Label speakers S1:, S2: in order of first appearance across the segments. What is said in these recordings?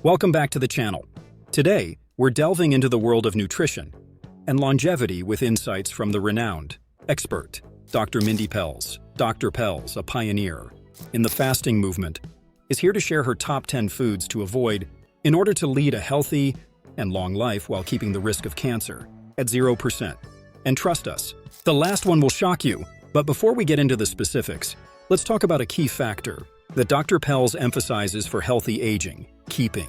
S1: Welcome back to the channel. Today, we're delving into the world of nutrition and longevity with insights from the renowned expert, Dr. Mindy Pelz. Dr. Pelz, a pioneer in the fasting movement, is here to share her top 10 foods to avoid in order to lead a healthy and long life while keeping the risk of cancer at 0%. And trust us, the last one will shock you. But before we get into the specifics, let's talk about a key factor that Dr. Pelz emphasizes for healthy aging: keeping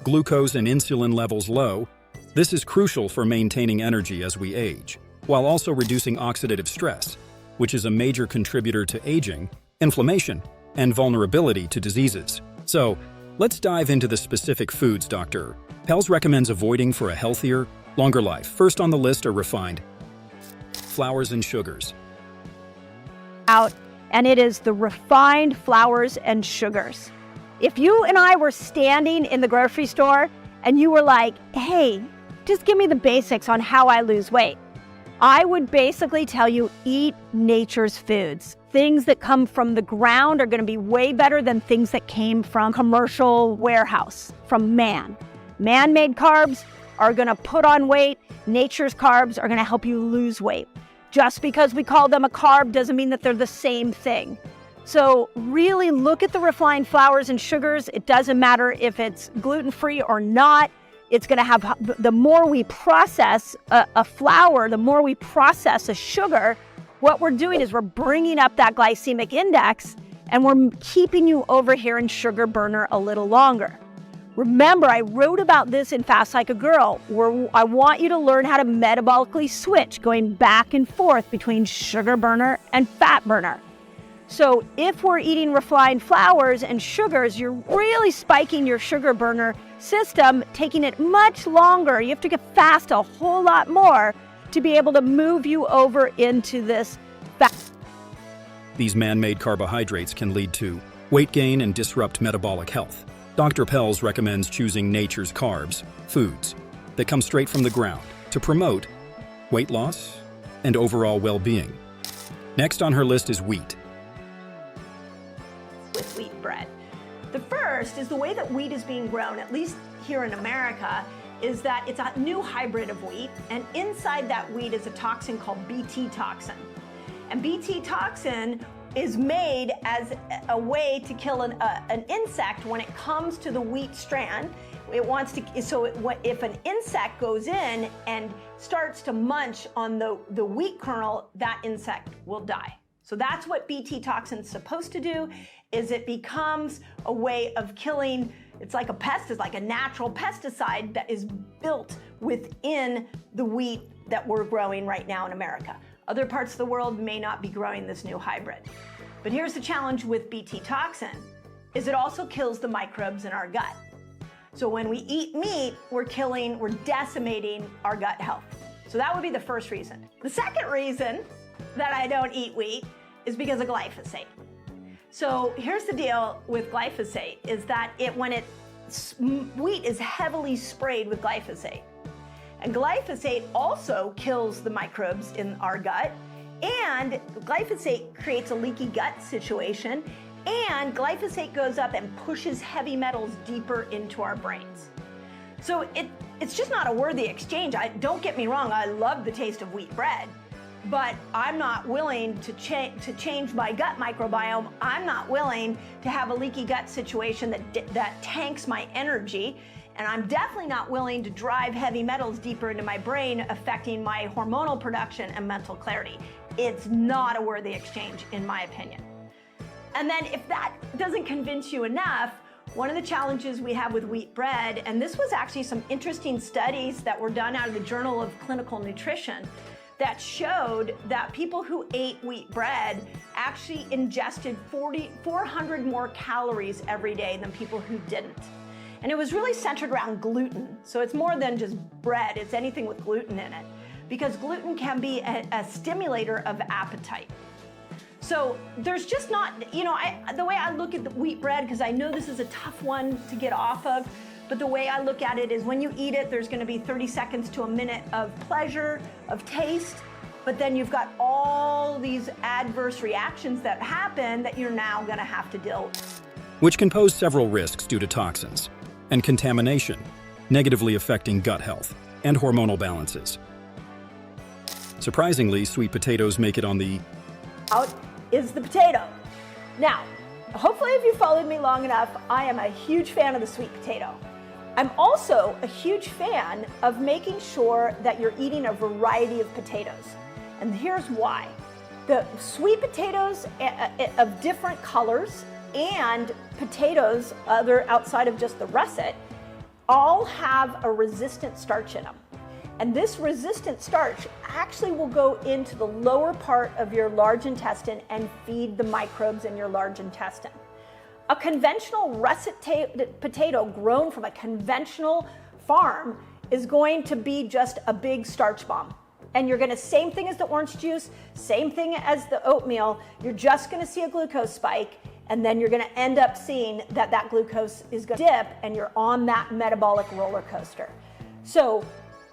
S1: glucose and insulin levels low. This is crucial for maintaining energy as we age, while also reducing oxidative stress, which is a major contributor to aging, inflammation, and vulnerability to diseases. So, let's dive into the specific foods Dr. Pelz recommends avoiding for a healthier, longer life. First on the list are refined flours and sugars.
S2: And it is the refined flours and sugars. If you and I were standing in the grocery store and you were like, hey, just give me the basics on how I lose weight, I would basically tell you, eat nature's foods. Things that come from the ground are going to be way better than things that came from commercial warehouse, from man. Man-made carbs are going to put on weight. Nature's carbs are going to help you lose weight. Just because we call them a carb doesn't mean that they're the same thing. So really look at the refined flours and sugars. It doesn't matter if it's gluten-free or not. It's going to have, the more we process a flour, the more we process a sugar, what we're doing is we're bringing up that glycemic index and we're keeping you over here in sugar burner a little longer. Remember, I wrote about this in Fast Like a Girl, where I want you to learn how to metabolically switch, going back and forth between sugar burner and fat burner. So if we're eating refined flours and sugars, you're really spiking your sugar burner system, taking it much longer. You have to fast a whole lot more to be able to move you over into this fat.
S1: These man-made carbohydrates can lead to weight gain and disrupt metabolic health. Dr. Pelz recommends choosing nature's carbs, foods that come straight from the ground, to promote weight loss and overall well-being. Next on her list is wheat.
S2: With wheat bread. The first is the way that wheat is being grown, at least here in America, is that it's a new hybrid of wheat, and inside that wheat is a toxin called Bt toxin. And Bt toxin is made as a way to kill an insect when it comes to the wheat strand. It wants to, so if an insect goes in and starts to munch on the wheat kernel, that insect will die. So that's what Bt toxin is supposed to do, is it becomes a way of killing. It's like a pest, it's like a natural pesticide that is built within the wheat that we're growing right now in America. Other parts of the world may not be growing this new hybrid. But here's the challenge with Bt toxin, is it also kills the microbes in our gut. So when we eat meat, we're decimating our gut health. So that would be the first reason. The second reason that I don't eat wheat is because of glyphosate. So here's the deal with glyphosate, is that wheat is heavily sprayed with glyphosate. And glyphosate also kills the microbes in our gut, and glyphosate creates a leaky gut situation, and glyphosate goes up and pushes heavy metals deeper into our brains. So it's just not a worthy exchange. Don't get me wrong, I love the taste of wheat bread, but I'm not willing to change my gut microbiome. I'm not willing to have a leaky gut situation that tanks my energy. And I'm definitely not willing to drive heavy metals deeper into my brain, affecting my hormonal production and mental clarity. It's not a worthy exchange, in my opinion. And then if that doesn't convince you enough, one of the challenges we have with wheat bread, and this was actually some interesting studies that were done out of the Journal of Clinical Nutrition, that showed that people who ate wheat bread actually ingested 400 more calories every day than people who didn't. And it was really centered around gluten. So it's more than just bread, it's anything with gluten in it, because gluten can be a stimulator of appetite. So there's just not, the way I look at the wheat bread, because I know this is a tough one to get off of, but the way I look at it is when you eat it, there's gonna be 30 seconds to a minute of pleasure, of taste, but then you've got all these adverse reactions that happen that you're now gonna have to deal with.
S1: Which can pose several risks due to toxins. and contamination, negatively affecting gut health and hormonal balances. Surprisingly, sweet potatoes make it on the
S2: out is the potato. Now, hopefully if you followed me long enough, I am a huge fan of the sweet potato. I'm also a huge fan of making sure that you're eating a variety of potatoes. And here's why. The sweet potatoes of different colors and potatoes outside of just the russet all have a resistant starch in them. And this resistant starch actually will go into the lower part of your large intestine and feed the microbes in your large intestine. A conventional russet potato grown from a conventional farm is going to be just a big starch bomb. And you're gonna, same thing as the orange juice, same thing as the oatmeal, you're just gonna see a glucose spike, and then you're gonna end up seeing that glucose is gonna dip and you're on that metabolic roller coaster. So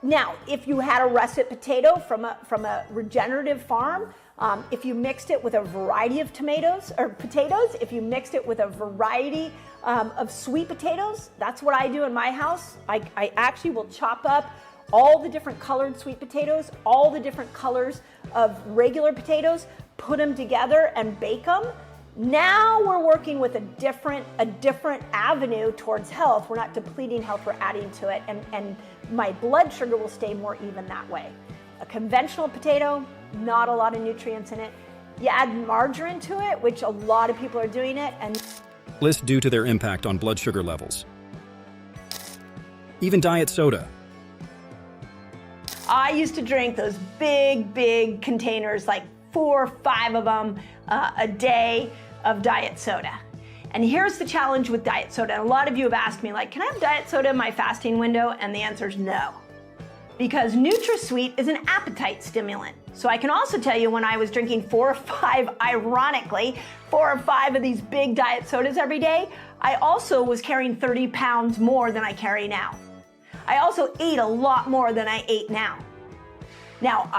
S2: now, if you had a russet potato from a regenerative farm, if you mixed it with a variety of potatoes, if you mixed it with a variety of sweet potatoes, that's what I do in my house. I actually will chop up all the different colored sweet potatoes, all the different colors of regular potatoes, put them together and bake them. Now we're working with a different avenue towards health. We're not depleting health, we're adding to it, and my blood sugar will stay more even that way. A conventional potato, not a lot of nutrients in it. You add margarine to it, which a lot of people are doing it, and
S1: list due to their impact on blood sugar levels. Even diet soda.
S2: I used to drink those big containers, like 4 or 5 of them a day of diet soda. And here's the challenge with diet soda. And a lot of you have asked me, like, can I have diet soda in my fasting window? And the answer is no. Because NutraSweet is an appetite stimulant. So I can also tell you when I was drinking 4 or 5, ironically, 4 or 5 of these big diet sodas every day, I also was carrying 30 pounds more than I carry now. I also ate a lot more than I ate now. Now,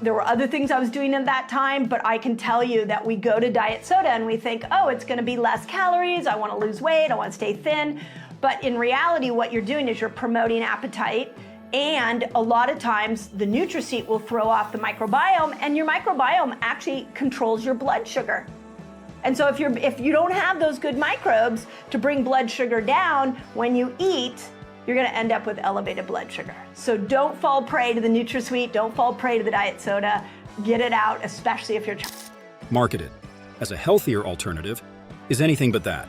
S2: there were other things I was doing at that time, but I can tell you that we go to diet soda and we think, oh, it's gonna be less calories, I wanna lose weight, I wanna stay thin. But in reality, what you're doing is you're promoting appetite, and a lot of times the NutraSweet will throw off the microbiome, and your microbiome actually controls your blood sugar. And so if you don't have those good microbes to bring blood sugar down when you eat, you're gonna end up with elevated blood sugar. So don't fall prey to the NutraSweet, don't fall prey to the diet soda, get it out, especially if you're
S1: Marketed as a healthier alternative is anything but that.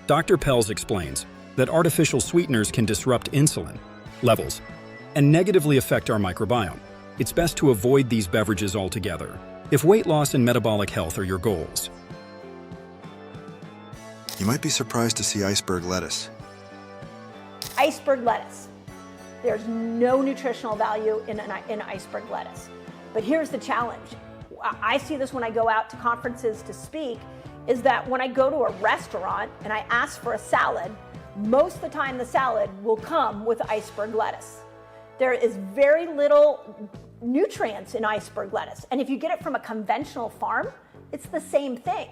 S1: Dr. Pelz explains that artificial sweeteners can disrupt insulin levels and negatively affect our microbiome. It's best to avoid these beverages altogether if weight loss and metabolic health are your goals.
S3: You might be surprised to see iceberg lettuce.
S2: Iceberg lettuce. There's no nutritional value in iceberg lettuce. But here's the challenge. I see this when I go out to conferences to speak, is that when I go to a restaurant and I ask for a salad, most of the time the salad will come with iceberg lettuce. There is very little nutrients in iceberg lettuce. And if you get it from a conventional farm, it's the same thing.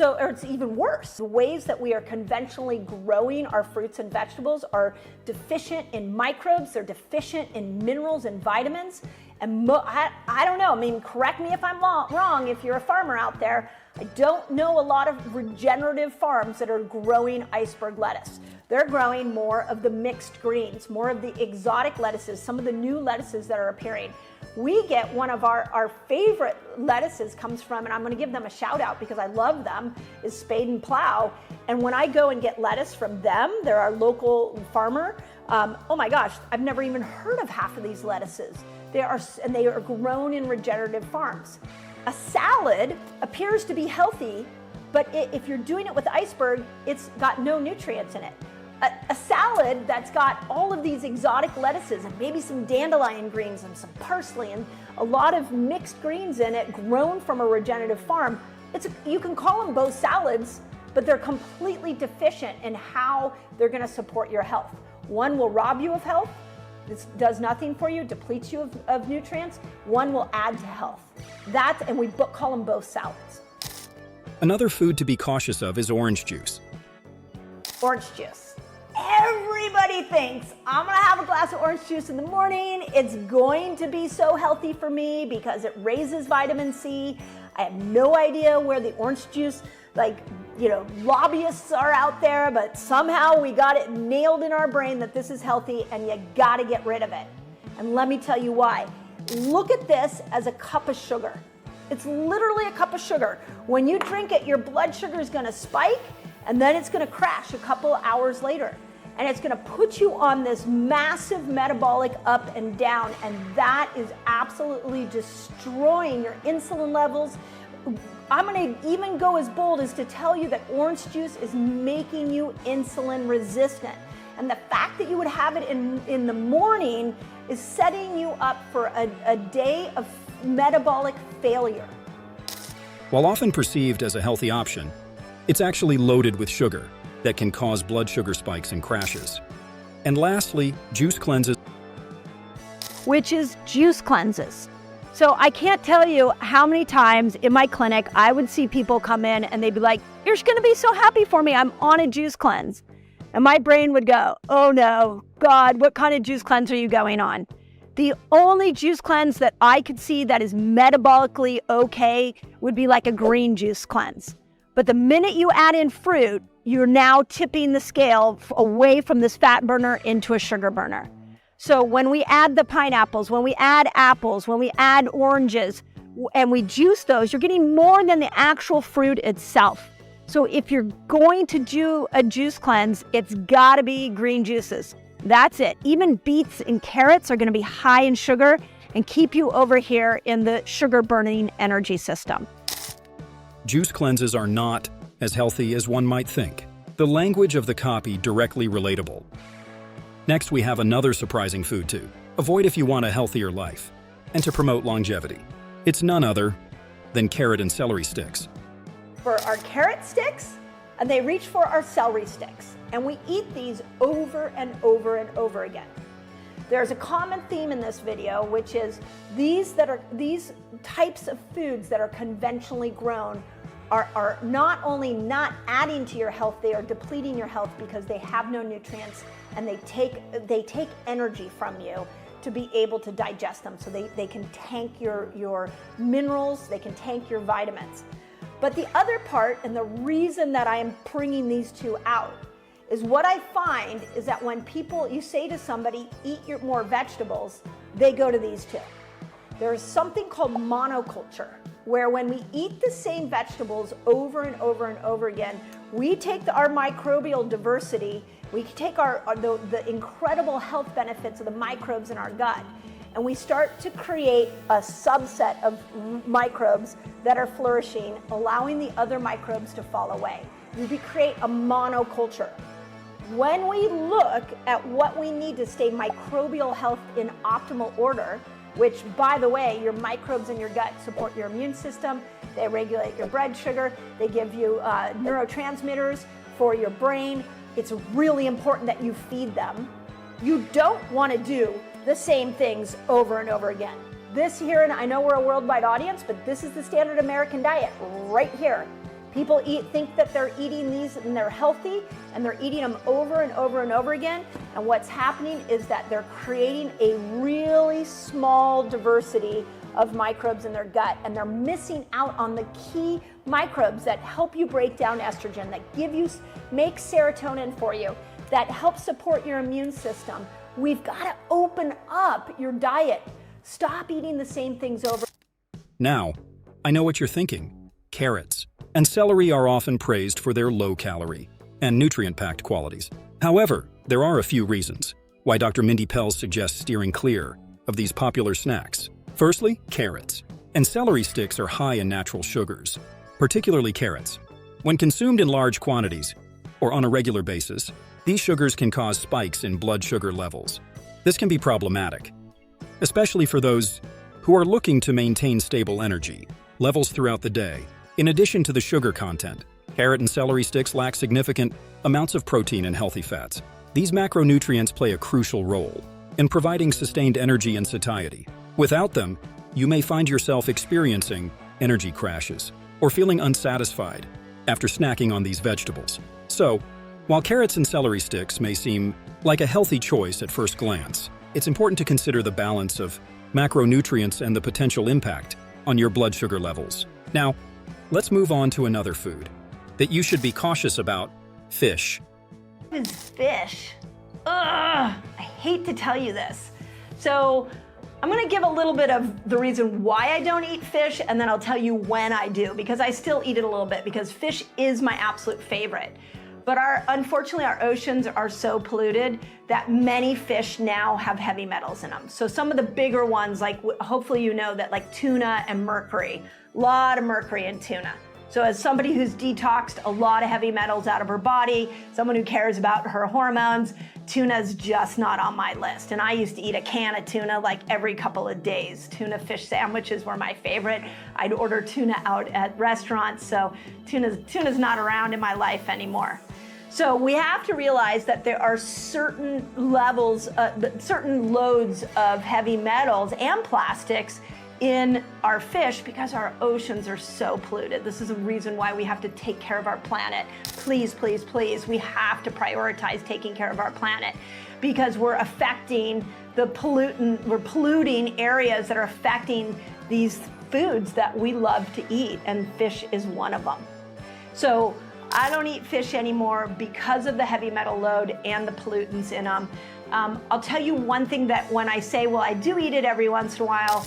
S2: Or it's even worse. The ways that we are conventionally growing our fruits and vegetables are deficient in microbes, they're deficient in minerals and vitamins. And I don't know, I mean, correct me if I'm wrong if you're a farmer out there. I don't know a lot of regenerative farms that are growing iceberg lettuce. They're growing more of the mixed greens, more of the exotic lettuces, some of the new lettuces that are appearing. We get one of our favorite lettuces comes from, and I'm gonna give them a shout out because I love them, is Spade and Plow. And when I go and get lettuce from them, they're our local farmer, oh my gosh, I've never even heard of half of these lettuces. They are grown in regenerative farms. A salad appears to be healthy, but if you're doing it with iceberg, it's got no nutrients in it. A salad that's got all of these exotic lettuces and maybe some dandelion greens and some parsley and a lot of mixed greens in it grown from a regenerative farm, you can call them both salads, but they're completely deficient in how they're gonna support your health. One will rob you of health, this does nothing for you, depletes you of nutrients. One will add to health. And we call them both salads.
S1: Another food to be cautious of is orange juice.
S2: Orange juice. Everybody thinks, I'm gonna have a glass of orange juice in the morning. It's going to be so healthy for me because it raises vitamin C. I have no idea where the orange juice, lobbyists are out there, but somehow we got it nailed in our brain that this is healthy and you gotta get rid of it. And let me tell you why. Look at this as a cup of sugar. It's literally a cup of sugar. When you drink it, your blood sugar is gonna spike and then it's gonna crash a couple hours later. And it's gonna put you on this massive metabolic up and down, and that is absolutely destroying your insulin levels. I'm gonna even go as bold as to tell you that orange juice is making you insulin resistant. And the fact that you would have it in the morning is setting you up for a day of metabolic failure.
S1: While often perceived as a healthy option, it's actually loaded with sugar that can cause blood sugar spikes and crashes. And lastly, juice cleanses.
S4: Which is juice cleanses. So I can't tell you how many times in my clinic I would see people come in and they'd be like, "You're going to be so happy for me. I'm on a juice cleanse." And my brain would go, "Oh no, God, what kind of juice cleanse are you going on?" The only juice cleanse that I could see that is metabolically okay would be like a green juice cleanse. But the minute you add in fruit, you're now tipping the scale away from this fat burner into a sugar burner. So when we add the pineapples, when we add apples, when we add oranges, and we juice those, you're getting more than the actual fruit itself. So if you're going to do a juice cleanse, it's gotta be green juices. That's it. Even beets and carrots are gonna be high in sugar and keep you over here in the sugar burning energy system.
S1: Juice cleanses are not as healthy as one might think. The language of the copy directly relatable. Next, we have another surprising food to avoid if you want a healthier life and to promote longevity. It's none other than carrot and celery sticks.
S2: For our carrot sticks, and they reach for our celery sticks. And we eat these over and over and over again. There's a common theme in this video, which is these types of foods that are conventionally grown are not only not adding to your health, they are depleting your health because they have no nutrients and they take energy from you to be able to digest them. So they can tank your minerals, they can tank your vitamins. But the other part, and the reason that I am bringing these two out, is what I find is that when you say to somebody, eat more vegetables, they go to these two. There's something called monoculture, where when we eat the same vegetables over and over and over again, we take our microbial diversity, we take the incredible health benefits of the microbes in our gut, and we start to create a subset of microbes that are flourishing, allowing the other microbes to fall away. We create a monoculture. When we look at what we need to stay microbial health in optimal order, which, by the way, your microbes in your gut support your immune system, they regulate your blood sugar, they give you neurotransmitters for your brain. It's really important that you feed them. You don't want to do the same things over and over again. This here, and I know we're a worldwide audience, but this is the standard American diet right here. People think that they're eating these and they're healthy, and they're eating them over and over and over again. And what's happening is that they're creating a really small diversity of microbes in their gut, and they're missing out on the key microbes that help you break down estrogen, that make serotonin for you, that help support your immune system. We've got to open up your diet. Stop eating the same things over.
S1: Now, I know what you're thinking. Carrots and celery are often praised for their low-calorie and nutrient-packed qualities. However, there are a few reasons why Dr. Mindy Pelz suggests steering clear of these popular snacks. Firstly, carrots and celery sticks are high in natural sugars, particularly carrots. When consumed in large quantities or on a regular basis, these sugars can cause spikes in blood sugar levels. This can be problematic, especially for those who are looking to maintain stable energy levels throughout the day. In addition to the sugar content, carrot and celery sticks lack significant amounts of protein and healthy fats. These macronutrients play a crucial role in providing sustained energy and satiety. Without them, you may find yourself experiencing energy crashes or feeling unsatisfied after snacking on these vegetables. So, While carrots and celery sticks may seem like a healthy choice at first glance, it's important to consider the balance of macronutrients and the potential impact on your blood sugar levels. Now, let's move on to another food that you should be cautious about: fish.
S2: What is fish? Ugh, I hate to tell you this. So I'm gonna give a little bit of the reason why I don't eat fish, and then I'll tell you when I do, because I still eat it a little bit, because fish is my absolute favorite. But unfortunately, our oceans are so polluted that many fish now have heavy metals in them. So some of the bigger ones, like hopefully you know that, like tuna and mercury, a lot of mercury in tuna. So as somebody who's detoxed a lot of heavy metals out of her body, someone who cares about her hormones, tuna's just not on my list. And I used to eat a can of tuna like every couple of days. Tuna fish sandwiches were my favorite. I'd order tuna out at restaurants, so tuna's not around in my life anymore. So we have to realize that there are certain levels, certain loads of heavy metals and plastics in our fish because our oceans are so polluted. This is a reason why we have to take care of our planet. Please, please, please, we have to prioritize taking care of our planet because we're affecting we're polluting areas that are affecting these foods that we love to eat, and fish is one of them. So I don't eat fish anymore because of the heavy metal load and the pollutants in them. I'll tell you one thing that when I say, well, I do eat it every once in a while,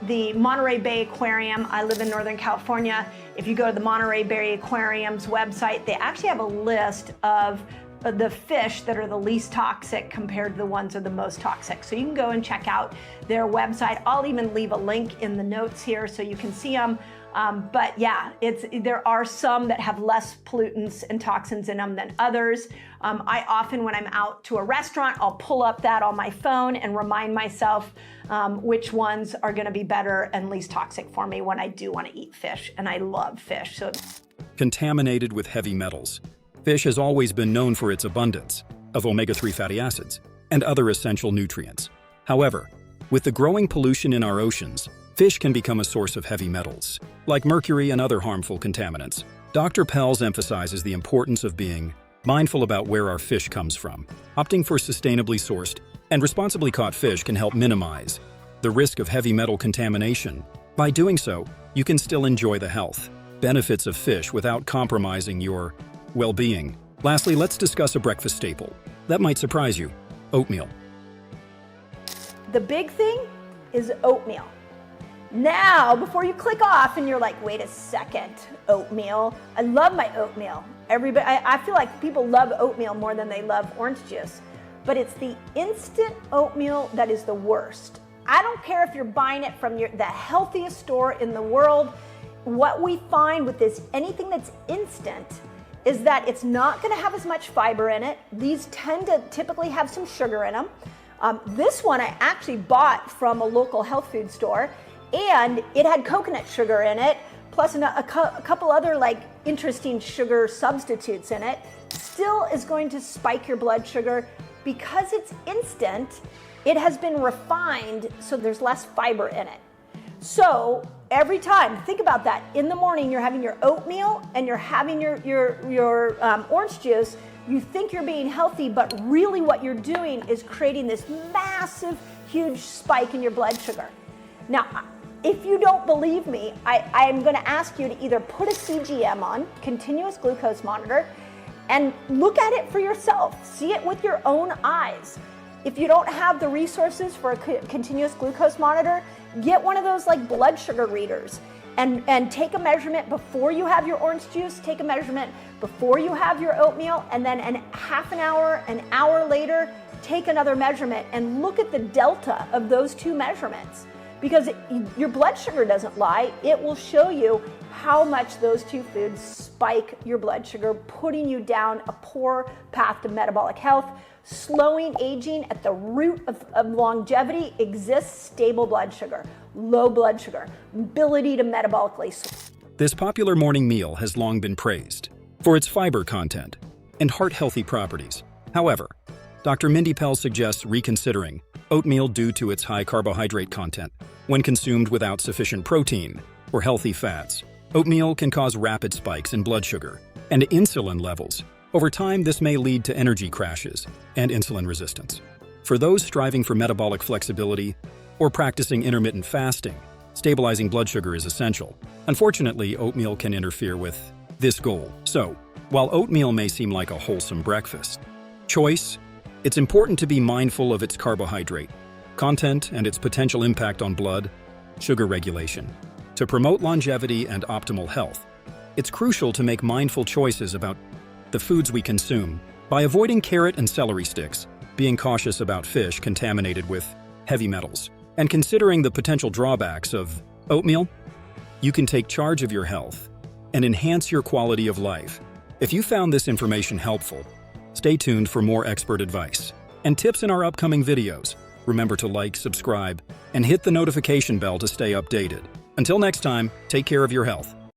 S2: the Monterey Bay Aquarium, I live in Northern California. If you go to the Monterey Bay Aquarium's website, they actually have a list of the fish that are the least toxic compared to the ones that are the most toxic. So you can go and check out their website. I'll even leave a link in the notes here so you can see them. But yeah, there are some that have less pollutants and toxins in them than others. I often, when I'm out to a restaurant, I'll pull up that on my phone and remind myself which ones are gonna be better and least toxic for me when I do wanna eat fish, and I love fish. So
S1: Contaminated with heavy metals. Fish has always been known for its abundance of omega-3 fatty acids and other essential nutrients. However, with the growing pollution in our oceans, fish can become a source of heavy metals, like mercury and other harmful contaminants. Dr. Pelz emphasizes the importance of being mindful about where our fish comes from. Opting for sustainably sourced and responsibly caught fish can help minimize the risk of heavy metal contamination. By doing so, you can still enjoy the health benefits of fish without compromising your well-being. Lastly, let's discuss a breakfast staple that might surprise you: oatmeal.
S2: the big thing is oatmeal. Now, before you click off and you're like, wait a second, oatmeal. I love my oatmeal. I feel like people love oatmeal more than they love orange juice, but it's the instant oatmeal that is the worst. I don't care if you're buying it from the healthiest store in the world. What we find with anything that's instant is that it's not gonna have as much fiber in it. These tend to typically have some sugar in them. This one I actually bought from a local health food store, and it had coconut sugar in it, plus a couple other interesting sugar substitutes in it. Still is going to spike your blood sugar because it's instant. It has been refined, so there's less fiber in it. So every time, think about that. In the morning, you're having your oatmeal and you're having your orange juice. You think you're being healthy, but really what you're doing is creating this massive, huge spike in your blood sugar. Now, if you don't believe me, I'm gonna ask you to either put a CGM on, continuous glucose monitor, and look at it for yourself. See it with your own eyes. If you don't have the resources for a continuous glucose monitor, get one of those blood sugar readers and take a measurement before you have your orange juice, take a measurement before you have your oatmeal, and then half an hour later, take another measurement and look at the delta of those two measurements. Because your blood sugar doesn't lie, it will show you how much those two foods spike your blood sugar, putting you down a poor path to metabolic health. Slowing aging at the root of longevity exists stable blood sugar, low blood sugar, ability to metabolically.
S1: This popular morning meal has long been praised for its fiber content and heart-healthy properties. However, Dr. Mindy Pelz suggests reconsidering oatmeal due to its high carbohydrate content. When consumed without sufficient protein or healthy fats, oatmeal can cause rapid spikes in blood sugar and insulin levels, Over time, this may lead to energy crashes and insulin resistance. For those striving for metabolic flexibility or practicing intermittent fasting, stabilizing blood sugar is essential. Unfortunately, oatmeal can interfere with this goal. So, while oatmeal may seem like a wholesome breakfast choice, it's important to be mindful of its carbohydrate content and its potential impact on blood sugar regulation. To promote longevity and optimal health, it's crucial to make mindful choices about the foods we consume. By avoiding carrot and celery sticks, being cautious about fish contaminated with heavy metals, and considering the potential drawbacks of oatmeal, you can take charge of your health and enhance your quality of life. If you found this information helpful, stay tuned for more expert advice and tips in our upcoming videos. Remember to like, subscribe, and hit the notification bell to stay updated. Until next time, take care of your health.